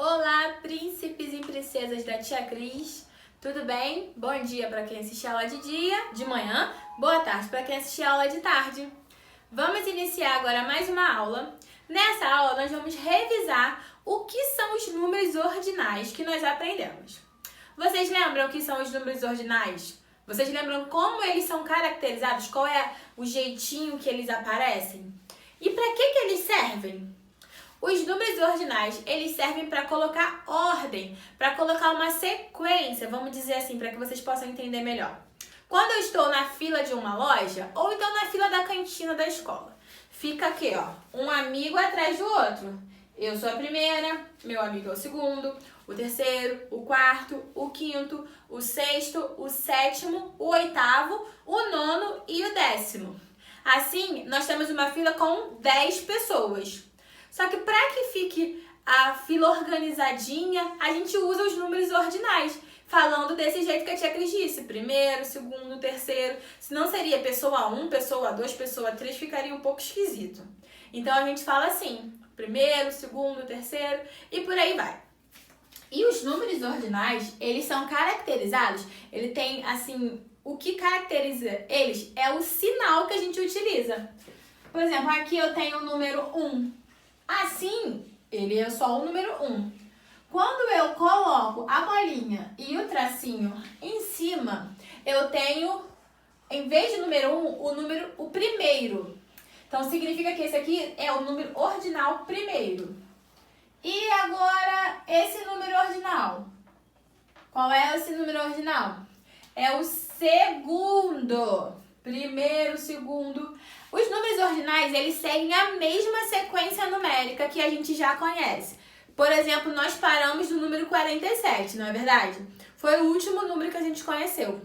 Olá, príncipes e princesas da Tia Cris, tudo bem? Bom dia para quem assiste a aula de dia, de manhã, boa tarde para quem assiste a aula de tarde. Vamos iniciar agora mais uma aula. Nessa aula nós vamos revisar o que são os números ordinais que nós aprendemos. Vocês lembram o que são os números ordinais? Vocês lembram como eles são caracterizados? Qual é o jeitinho que eles aparecem? E para que eles servem? Os números ordinais, eles servem para colocar ordem, para colocar uma sequência, vamos dizer assim, para que vocês possam entender melhor. Quando eu estou na fila de uma loja, ou então na fila da cantina da escola, fica aqui, ó, um amigo atrás do outro. Eu sou a primeira, meu amigo é o segundo, o terceiro, o quarto, o quinto, o sexto, o sétimo, o oitavo, o nono e o décimo. Assim, nós temos uma fila com 10 pessoas. Só que para que fique a fila organizadinha, a gente usa os números ordinais, falando desse jeito que a tia Cris disse, primeiro, segundo, terceiro, senão seria pessoa 1, pessoa 2, pessoa 3, ficaria um pouco esquisito. Então a gente fala assim, primeiro, segundo, terceiro e por aí vai. E os números ordinais, eles são caracterizados, ele tem assim, o que caracteriza eles é o sinal que a gente utiliza. Por exemplo, aqui eu tenho o número 1. Assim, ele é só o número 1. Quando eu coloco a bolinha e o tracinho em cima, eu tenho, em vez de número 1, o primeiro. Então, significa que esse aqui é o número ordinal primeiro. E agora, esse número ordinal. Qual é esse número ordinal? É o segundo. Primeiro, segundo. Os números ordinais, eles seguem a mesma sequência numérica que a gente já conhece. Por exemplo, nós paramos no número 47, não é verdade? Foi o último número que a gente conheceu.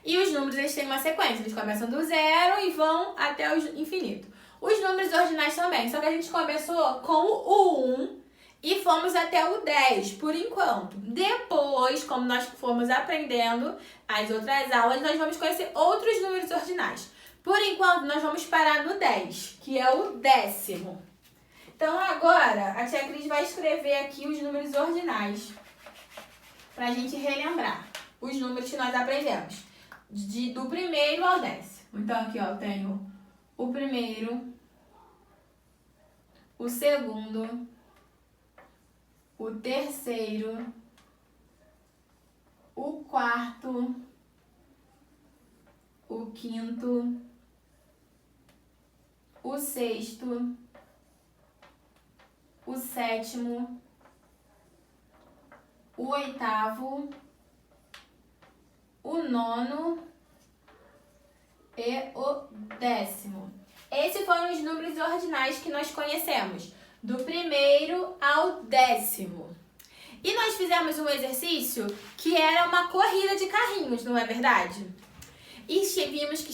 E os números, eles têm uma sequência. Eles começam do zero e vão até o infinito. Os números ordinais também, só que a gente começou com o 1 e fomos até o 10, por enquanto. Depois, como nós formos aprendendo as outras aulas, nós vamos conhecer outros números ordinais. Por enquanto, nós vamos parar no 10, que é o décimo. Então, agora, a tia Cris vai escrever aqui os números ordinais, para a gente relembrar os números que nós aprendemos, do primeiro ao décimo. Então, aqui, ó, eu tenho o primeiro, o segundo, o terceiro, o quarto, o quinto, o sexto, o sétimo, o oitavo, o nono e o décimo. Esses foram os números ordinais que nós conhecemos, do primeiro ao décimo. E nós fizemos um exercício que era uma corrida de carrinhos, não é verdade? E vimos que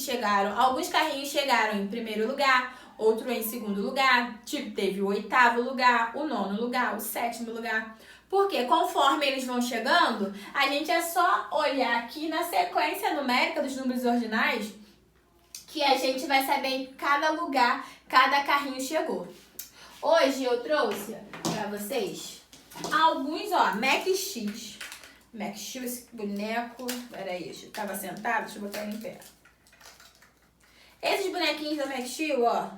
alguns carrinhos chegaram em primeiro lugar, outro em segundo lugar, tipo, teve o oitavo lugar, o nono lugar, o sétimo lugar. Porque conforme eles vão chegando, a gente é só olhar aqui na sequência numérica dos números ordinais que a gente vai saber em cada lugar, cada carrinho chegou. Hoje eu trouxe para vocês alguns, ó, Max Steel. Max Steel, esse boneco. Peraí, eu tava sentado, deixa eu botar ele em pé. Esses bonequinhos da Max Steel, ó,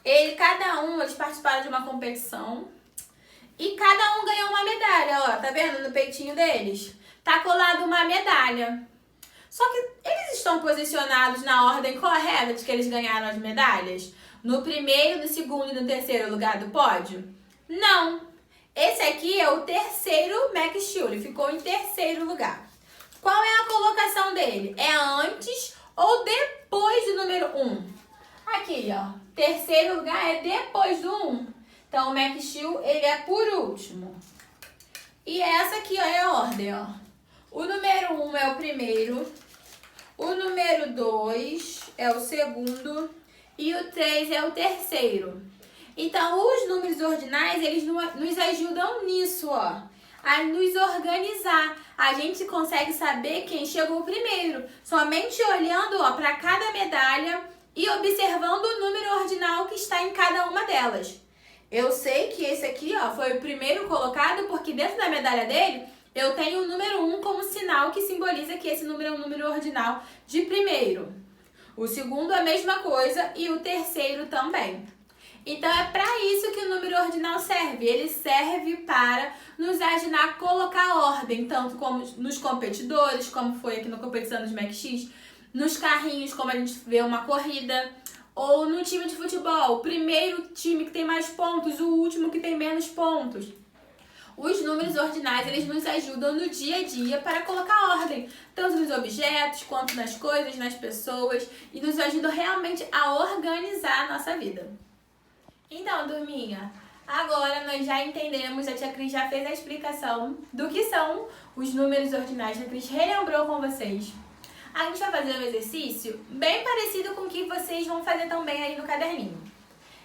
eles participaram de uma competição e cada um ganhou uma medalha, ó, tá vendo no peitinho deles? Tá colado uma medalha. Só que eles estão posicionados na ordem correta de que eles ganharam as medalhas? No primeiro, no segundo e no terceiro lugar do pódio? Não. Esse aqui é o terceiro Max Steel, ele ficou em terceiro lugar. Qual é a colocação dele? É antes ou depois do número 1? Aqui, ó, terceiro lugar é depois do 1. Então, o Max Steel, ele é por último. E essa aqui, ó, é a ordem, ó. O número 1 é o primeiro, o número 2 é o segundo e o 3 é o terceiro. Então, os números ordinais, eles nos ajudam nisso, ó, a nos organizar. A gente consegue saber quem chegou primeiro, somente olhando, ó, para cada medalha e observando o número ordinal que está em cada uma delas. Eu sei que esse aqui, ó, foi o primeiro colocado porque dentro da medalha dele eu tenho o número 1 como sinal que simboliza que esse número é um número ordinal de primeiro. O segundo a mesma coisa e o terceiro também. Então é para isso que o número ordinal serve. Ele serve para nos ajudar a colocar ordem, tanto como nos competidores, como foi aqui na competição dos MACX, nos carrinhos, como a gente vê uma corrida, ou no time de futebol, o primeiro time que tem mais pontos, o último que tem menos pontos. Os números ordinais, eles nos ajudam no dia a dia para colocar ordem, tanto nos objetos, quanto nas coisas, nas pessoas, e nos ajudam realmente a organizar a nossa vida. Então, turminha, agora nós já entendemos, a tia Cris já fez a explicação do que são os números ordinais, a Cris relembrou com vocês. A gente vai fazer um exercício bem parecido com o que vocês vão fazer também aí no caderninho.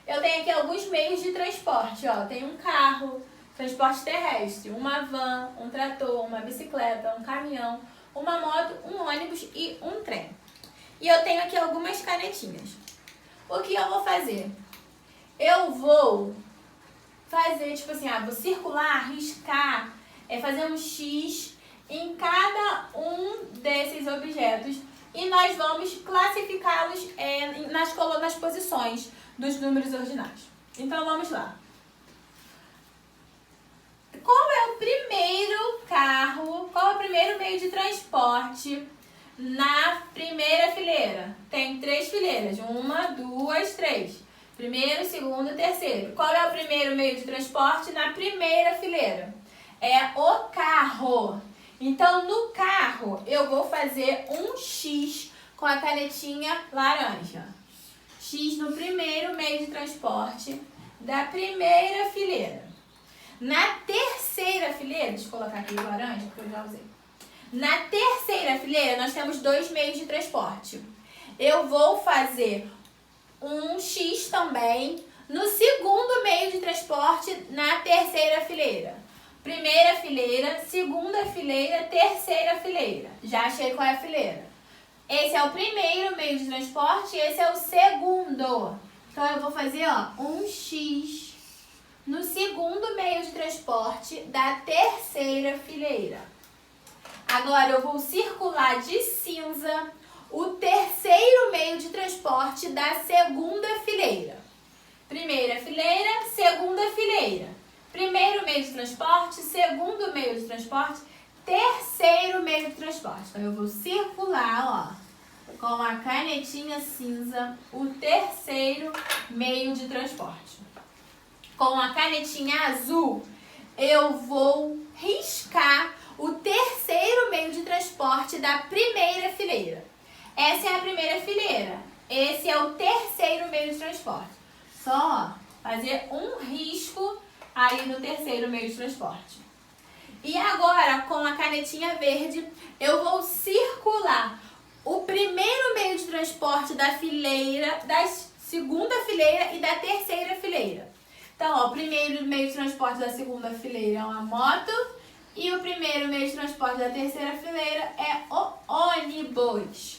Eu tenho aqui alguns meios de transporte, ó, tem um carro, transporte terrestre, uma van, um trator, uma bicicleta, um caminhão, uma moto, um ônibus e um trem. E eu tenho aqui algumas canetinhas. O que eu vou fazer? Eu vou fazer, tipo assim, vou circular, riscar, fazer um X em cada um desses objetos e nós vamos classificá-los nas posições dos números ordinais. Então, vamos lá. Qual é o primeiro carro, qual é o primeiro meio de transporte na primeira fileira? Tem 3 fileiras, 1, 2, 3. Primeiro, segundo e terceiro. Qual é o primeiro meio de transporte na primeira fileira? É o carro. Então, no carro, eu vou fazer um X com a canetinha laranja. X no primeiro meio de transporte da primeira fileira. Na terceira fileira, deixa eu colocar aqui o laranja, porque eu já usei. Na terceira fileira, nós temos 2 meios de transporte. Eu vou fazer um X também no segundo meio de transporte na terceira fileira. Primeira fileira, segunda fileira, terceira fileira. Já achei qual é a fileira. Esse é o primeiro meio de transporte e esse é o segundo. Então, eu vou fazer, ó, um X no segundo meio de transporte da terceira fileira. Agora, eu vou circular de cinza o terceiro meio de transporte da segunda fileira. Primeira fileira, segunda fileira. Primeiro meio de transporte, segundo meio de transporte, terceiro meio de transporte. Então, eu vou circular, ó, com a canetinha cinza, o terceiro meio de transporte. Com a canetinha azul, eu vou riscar o terceiro meio de transporte da primeira fileira. Essa é a primeira fileira. Esse é o terceiro meio de transporte. Só fazer um risco aí no terceiro meio de transporte. E agora, com a canetinha verde, eu vou circular o primeiro meio de transporte da fileira, da segunda fileira e da terceira fileira. Então, ó, o primeiro meio de transporte da segunda fileira é uma moto e o primeiro meio de transporte da terceira fileira é o ônibus.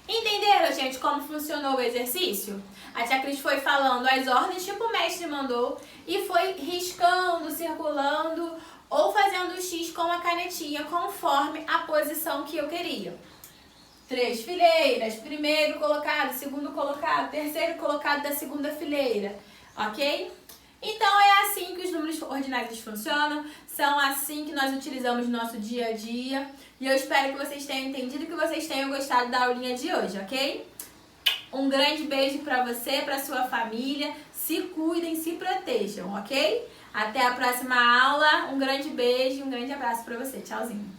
Entenderam, gente, como funcionou o exercício? A tia Cris foi falando as ordens, tipo o mestre mandou, e foi riscando, circulando ou fazendo o X com a canetinha conforme a posição que eu queria. 3 fileiras, primeiro colocado, segundo colocado, terceiro colocado da segunda fileira, ok? Então, é assim que os números ordinários funcionam, são assim que nós utilizamos no nosso dia a dia. E eu espero que vocês tenham entendido e que vocês tenham gostado da aulinha de hoje, ok? Um grande beijo pra você, pra sua família. Se cuidem, se protejam, ok? Até a próxima aula. Um grande beijo e um grande abraço pra você. Tchauzinho.